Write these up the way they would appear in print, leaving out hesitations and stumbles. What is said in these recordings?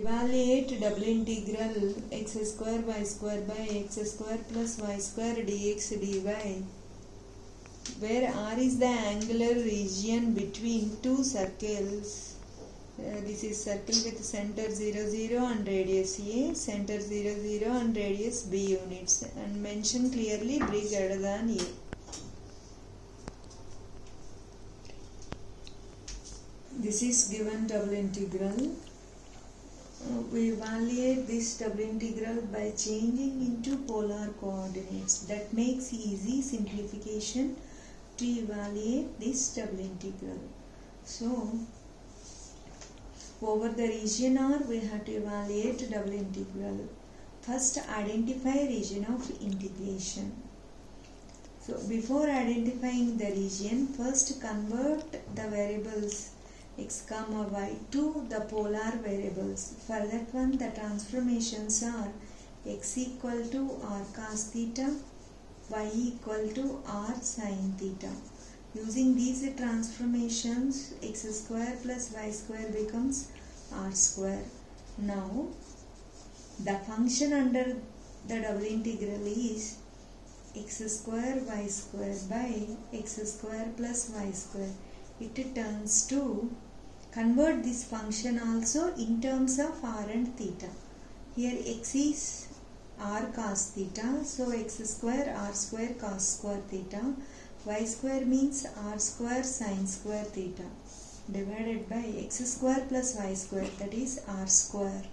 Evaluate double integral x square y square by x square plus y square dx dy, where R is the angular region between two circles. This is circle with center 0, 0 and radius A, center 0, 0 and radius B units, and mention clearly b greater than A. This is given double integral. We evaluate this double integral by changing into polar coordinates. That makes easy simplification to evaluate this double integral. So, over the region R, we have to evaluate double integral. First, identify region of integration. So, before identifying the region, first convert the variables x comma y to the polar variables. For that one, the transformations are x equal to r cos theta, y equal to r sin theta. Using these transformations, x square plus y square becomes r square. Now, the function under the double integral is x square y square by x square plus y square. It turns to convert this function also in terms of r and theta. Here x is r cos theta, so x square r square cos square theta, y square means r square sin square theta, divided by x square plus y square, that is r square.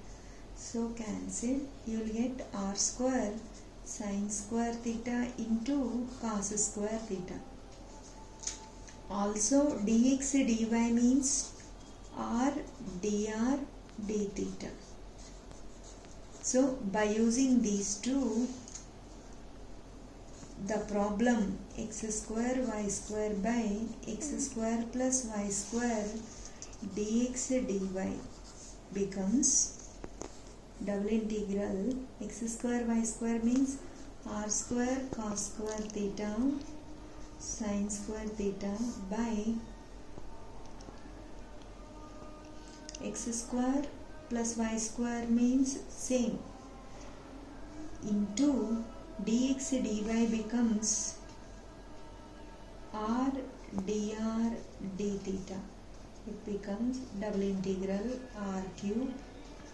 So cancel, you will get r square sin square theta into cos square theta. Also dx dy means r dr d theta. So by using these two, the problem x square y square by x square plus y square dx dy becomes double integral x square y square means r square cos square theta sin square theta by x square plus y square means same into dx dy becomes r dr d theta. It becomes double integral r cube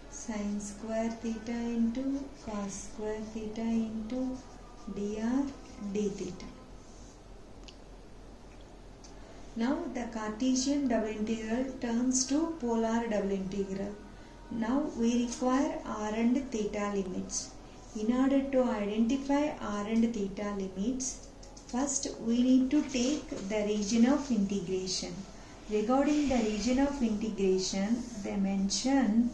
sin square theta into cos square theta into dr d theta. Now the Cartesian double integral turns to polar double integral. Now we require r and theta limits. In order to identify r and theta limits, first we need to take the region of integration. Regarding the region of integration, they mention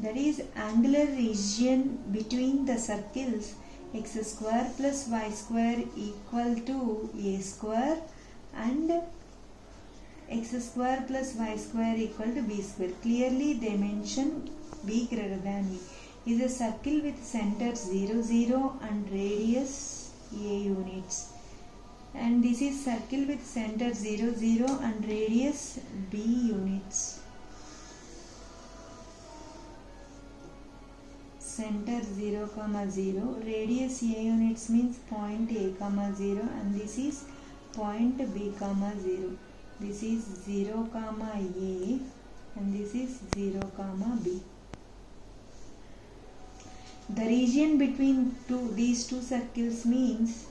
that is angular region between the circles x square plus y square equal to a square and x square plus y square equal to b square. Clearly they mention b greater than e. Is a circle with center 0, 0 and radius a units. And this is circle with center 0, 0 and radius b units. Center 0, 0, radius a units means point a, 0 and this is point b, 0. This is 0, a and this is 0, b. The region between these two circles means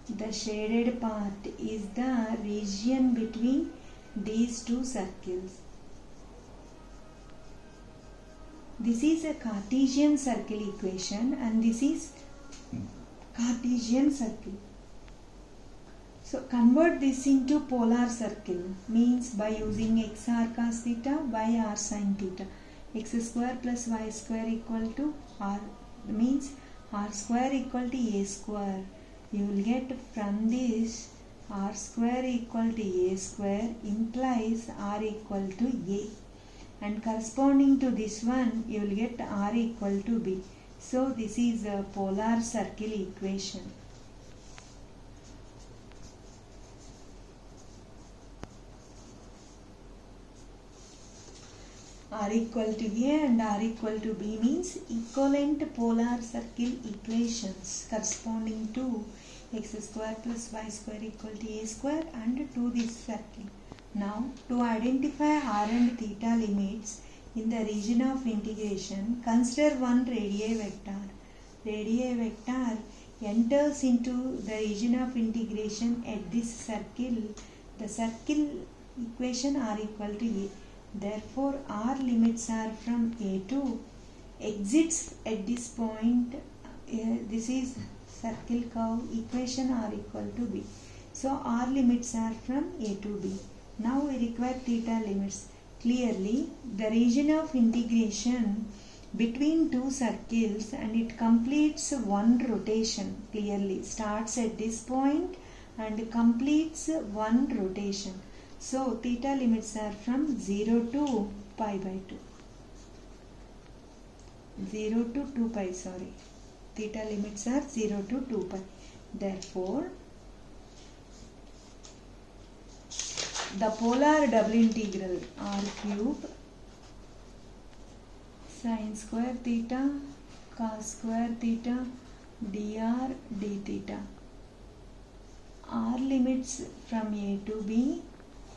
the shaded part is the region between these two circles. This is a Cartesian circle equation and this is Cartesian circle. So convert this into polar circle means by using x r cos theta, y r sin theta. X square plus y square equal to r means r square equal to a square. You will get from this r square equal to a square implies r equal to a, and corresponding to this one you will get r equal to b. So this is a polar circle equation. R equal to A and R equal to B means equivalent polar circle equations corresponding to x square plus y square equal to a square and to this circle. Now to identify r and theta limits in the region of integration, consider one radii vector. Radii vector enters into the region of integration at this circle. The circle equation r equal to a. Therefore, r limits are from a to exits at this point. This is circle curve equation r equal to b. So, r limits are from a to b. Now, we require theta limits. Clearly, the region of integration between two circles and it completes one rotation. Clearly, starts at this point and completes one rotation. So, theta limits are from 0 to pi by 2. 0 to 2 pi, sorry. Theta limits are 0 to 2 pi. Therefore, the polar double integral r cube sin square theta cos square theta dr d theta. R limits from a to b,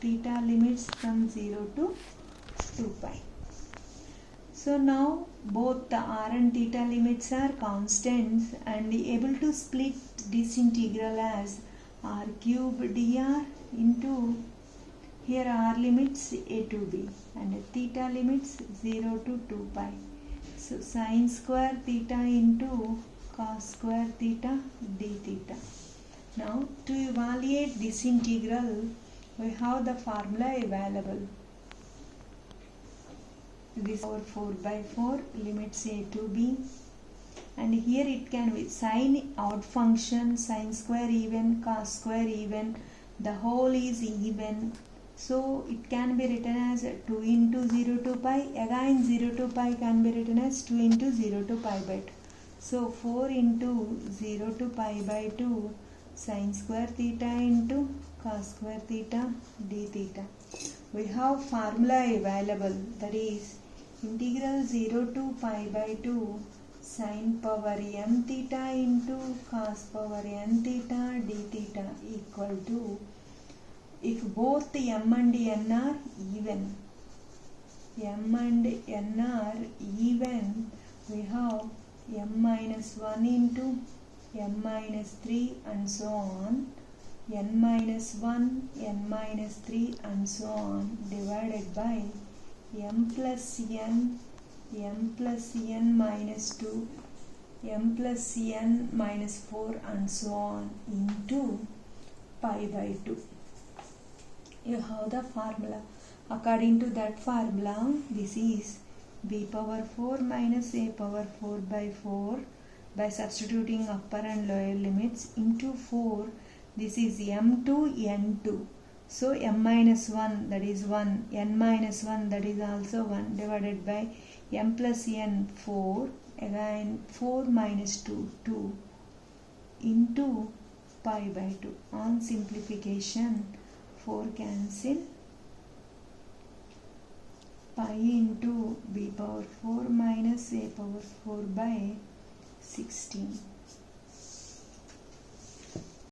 theta limits from 0 to 2 pi. So now both the r and theta limits are constants and able to split this integral as r cube dr into here r limits a to b and theta limits 0 to 2 pi. So sin square theta into cos square theta d theta. Now to evaluate this integral, we have the formula available. This over 4 by 4 limits a to b, and here it can be sine odd function, sine square even, cos square even, the whole is even. So it can be written as 2 into 0 to pi, again 0 to pi can be written as 2 into 0 to pi by 2. So 4 into 0 to pi by 2 sin square theta into cos square theta d theta. We have formula available, that is integral 0 to pi by 2 sin power m theta into cos power n theta d theta equal to, if both m and n are even, m and n are even, we have m minus 1 into m minus 3 and so on, n minus 1, n minus 3 and so on divided by m plus n minus 2, m plus n minus 4 and so on into pi by 2. You have the formula. According to that formula, this is b power 4 minus a power 4 by 4 by substituting upper and lower limits into 4. This is m2 n2. So m minus 1, that is 1, n minus 1, that is also 1, divided by m plus n 4, again 4 minus 2 2 into pi by 2. On simplification, 4 cancel, pi into b power 4 minus a power 4 by 16.